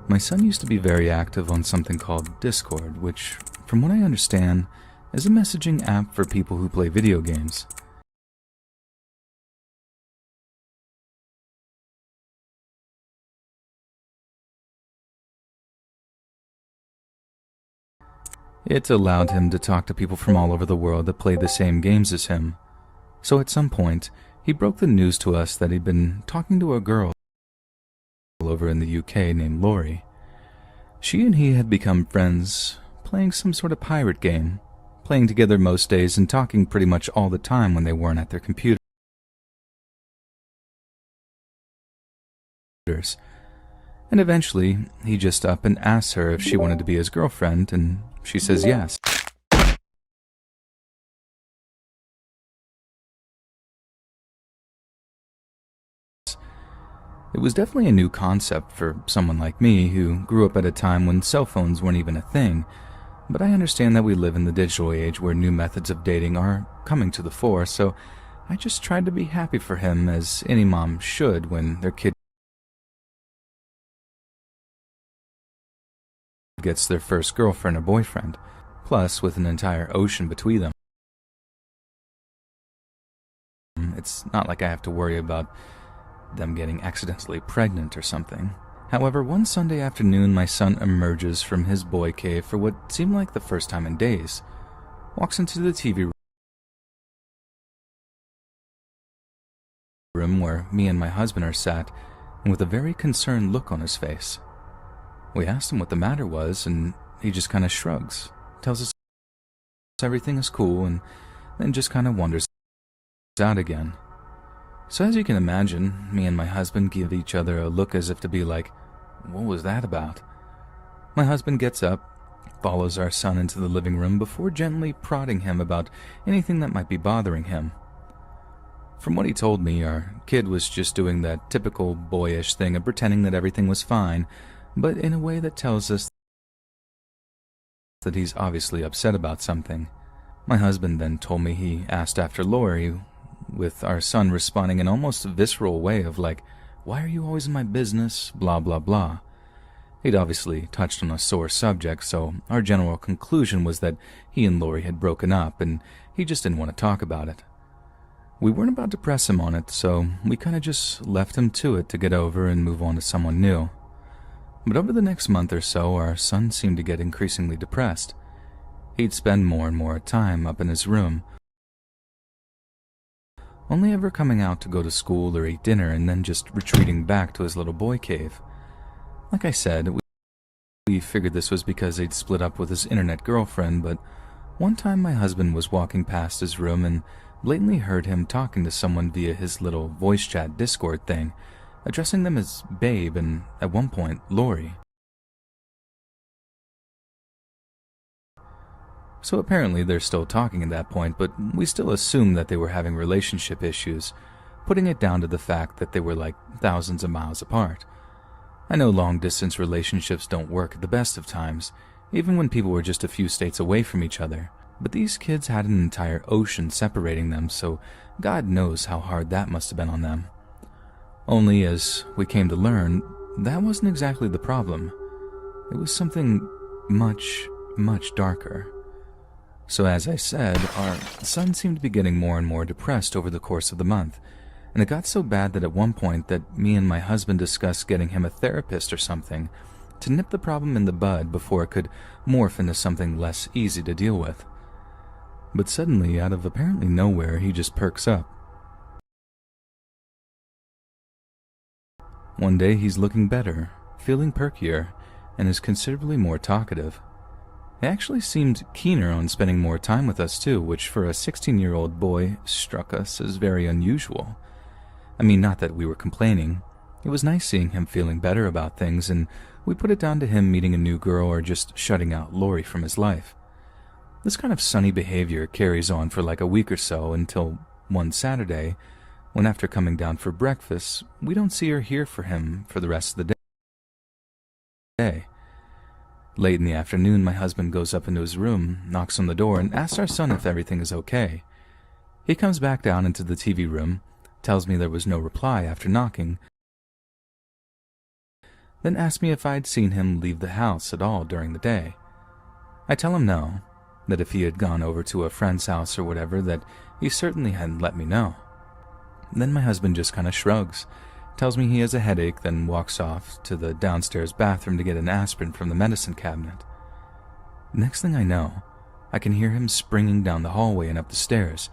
My son used to be very active on something called Discord, which, from what I understand, is a messaging app for people who play video games. It allowed him to talk to people from all over the world that played the same games as him. So at some point, he broke the news to us that he'd been talking to a girl over in the UK named Lori. She and he had become friends, playing some sort of pirate game, playing together most days and talking pretty much all the time when they weren't at their computers. And eventually, he just up and asks her if she wanted to be his girlfriend, and she says yes. It was definitely a new concept for someone like me who grew up at a time when cell phones weren't even a thing, but I understand that we live in the digital age where new methods of dating are coming to the fore, so I just tried to be happy for him, as any mom should when their kid gets their first girlfriend or boyfriend, plus with an entire ocean between them. It's not like I have to worry about them getting accidentally pregnant or something. However, one Sunday afternoon, my son emerges from his boy cave for what seemed like the first time in days, walks into the TV room where me and my husband are sat, and with a very concerned look on his face. We asked him what the matter was, and he just kind of shrugs, tells us everything is cool, and then just kind of wanders out again. So as you can imagine, me and my husband give each other a look as if to be like, what was that about? My husband gets up, follows our son into the living room before gently prodding him about anything that might be bothering him. From what he told me, our kid was just doing that typical boyish thing of pretending that everything was fine, but in a way that tells us that he's obviously upset about something. My husband then told me he asked after Lori, with our son responding in almost a visceral way of like, why are you always in my business, blah blah blah. He'd obviously touched on a sore subject, so our general conclusion was that he and Lori had broken up and he just didn't want to talk about it. We weren't about to press him on it, so we kind of just left him to it to get over and move on to someone new. But over the next month or so, our son seemed to get increasingly depressed. He'd spend more and more time up in his room, only ever coming out to go to school or eat dinner and then just retreating back to his little boy cave. Like I said, we figured this was because he'd split up with his internet girlfriend, but one time my husband was walking past his room and blatantly heard him talking to someone via his little voice chat Discord thing, addressing them as Babe and, at one point, Lori. So apparently they're still talking at that point, but we still assumed that they were having relationship issues, putting it down to the fact that they were like thousands of miles apart. I know long-distance relationships don't work at the best of times, even when people were just a few states away from each other, but these kids had an entire ocean separating them, so God knows how hard that must have been on them. Only, as we came to learn, that wasn't exactly the problem. It was something much, much darker. So as I said, our son seemed to be getting more and more depressed over the course of the month, and it got so bad that at one point that me and my husband discussed getting him a therapist or something to nip the problem in the bud before it could morph into something less easy to deal with. But suddenly, out of apparently nowhere, he just perks up. One day he's looking better, feeling perkier, and is considerably more talkative. He actually seemed keener on spending more time with us too, which for a 16-year-old boy struck us as very unusual. I mean, not that we were complaining. It was nice seeing him feeling better about things, and we put it down to him meeting a new girl or just shutting out Lori from his life. This kind of sunny behavior carries on for like a week or so until one Saturday, when after coming down for breakfast, we don't see or hear from him for the rest of the day. Late in the afternoon, my husband goes up into his room, knocks on the door, and asks our son if everything is okay. He comes back down into the TV room, tells me there was no reply after knocking, then asks me if I'd seen him leave the house at all during the day. I tell him no, that if he had gone over to a friend's house or whatever, that he certainly hadn't let me know. Then my husband just kind of shrugs, tells me he has a headache, then walks off to the downstairs bathroom to get an aspirin from the medicine cabinet. Next thing I know, I can hear him springing down the hallway and up the stairs,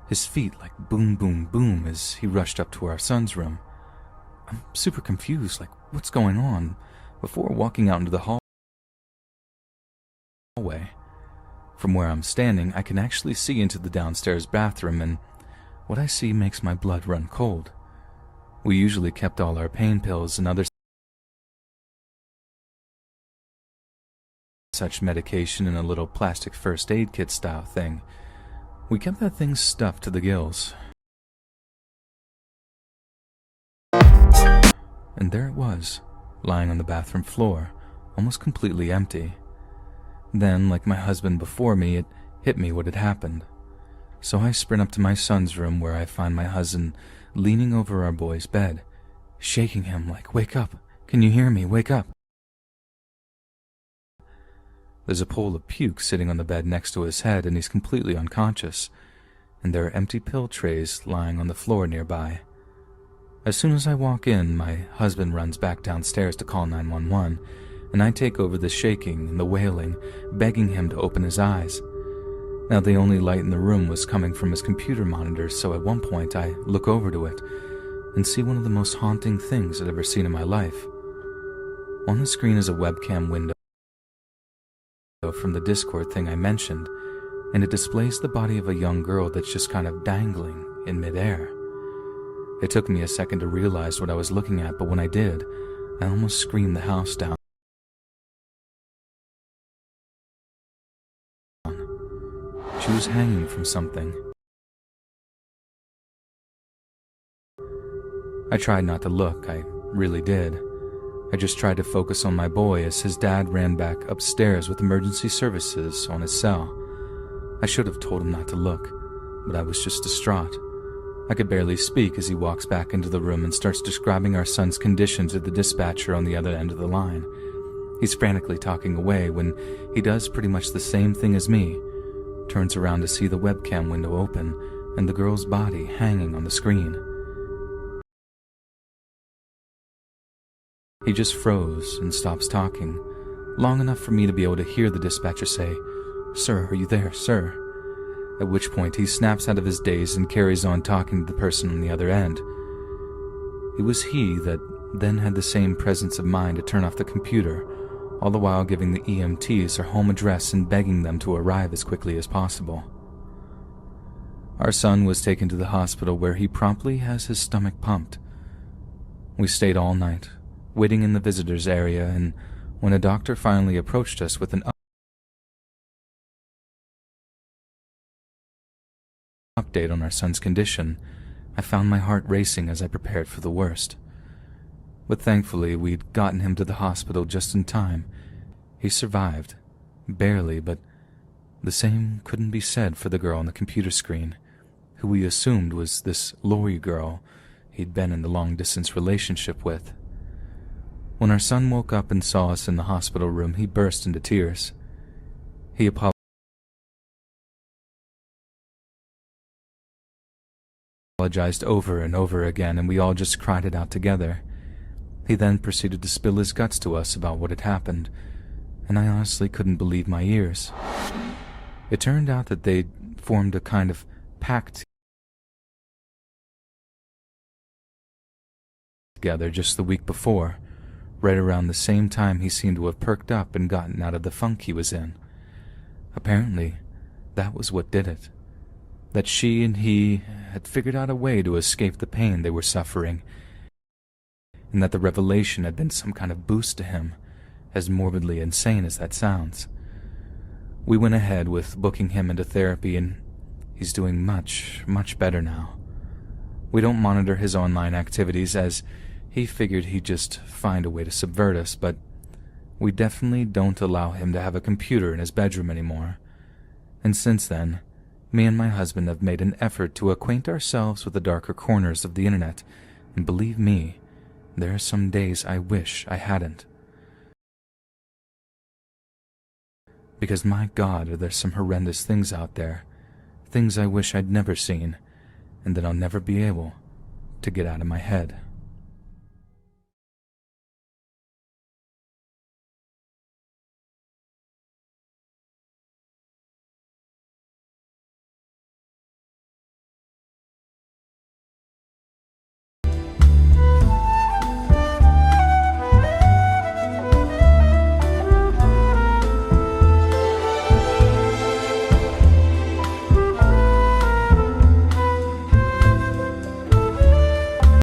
his feet like boom, boom, boom as he rushed up to our son's room. I'm super confused, like what's going on, before walking out into the hallway. From where I'm standing, I can actually see into the downstairs bathroom, and what I see makes my blood run cold. We usually kept all our pain pills and other such medication in a little plastic first aid kit style thing. We kept that thing stuffed to the gills. And there it was, lying on the bathroom floor, almost completely empty. Then, like my husband before me, it hit me what had happened. So I sprint up to my son's room, where I find my husband leaning over our boy's bed, shaking him like, "Wake up! Can you hear me? Wake up!" There's a pool of puke sitting on the bed next to his head, and he's completely unconscious, and there are empty pill trays lying on the floor nearby. As soon as I walk in, my husband runs back downstairs to call 911, and I take over the shaking and the wailing, begging him to open his eyes. Now, the only light in the room was coming from his computer monitor, so at one point I look over to it and see one of the most haunting things I've ever seen in my life. On the screen is a webcam window from the Discord thing I mentioned, and it displays the body of a young girl that's just kind of dangling in midair. It took me a second to realize what I was looking at, but when I did, I almost screamed the house down. She was hanging from something. I tried not to look, I really did. I just tried to focus on my boy as his dad ran back upstairs with emergency services on his cell. I should have told him not to look, but I was just distraught. I could barely speak as he walks back into the room and starts describing our son's condition to the dispatcher on the other end of the line. He's frantically talking away when he does pretty much the same thing as me, turns around to see the webcam window open and the girl's body hanging on the screen. He just froze and stops talking, long enough for me to be able to hear the dispatcher say, "Sir, are you there, sir?" At which point he snaps out of his daze and carries on talking to the person on the other end. It was he that then had the same presence of mind to turn off the computer, all the while giving the EMTs her home address and begging them to arrive as quickly as possible. Our son was taken to the hospital, where he promptly has his stomach pumped. We stayed all night, waiting in the visitors area, and when a doctor finally approached us with an update on our son's condition, I found my heart racing as I prepared for the worst. But thankfully, we'd gotten him to the hospital just in time. He survived, barely, but the same couldn't be said for the girl on the computer screen, who we assumed was this Lori girl he'd been in the long-distance relationship with. When our son woke up and saw us in the hospital room, he burst into tears. He apologized over and over again, and we all just cried it out together. He then proceeded to spill his guts to us about what had happened, and I honestly couldn't believe my ears. It turned out that they'd formed a kind of pact together just the week before, right around the same time he seemed to have perked up and gotten out of the funk he was in. Apparently, that was what did it. That she and he had figured out a way to escape the pain they were suffering, and that the revelation had been some kind of boost to him, as morbidly insane as that sounds. We went ahead with booking him into therapy, and he's doing much, much better now. We don't monitor his online activities, as he figured he'd just find a way to subvert us, but we definitely don't allow him to have a computer in his bedroom anymore. And since then, me and my husband have made an effort to acquaint ourselves with the darker corners of the internet, and believe me, There are some days I wish I hadn't. Because my God, are there some horrendous things out there, things I wish I'd never seen, and that I'll never be able to get out of my head.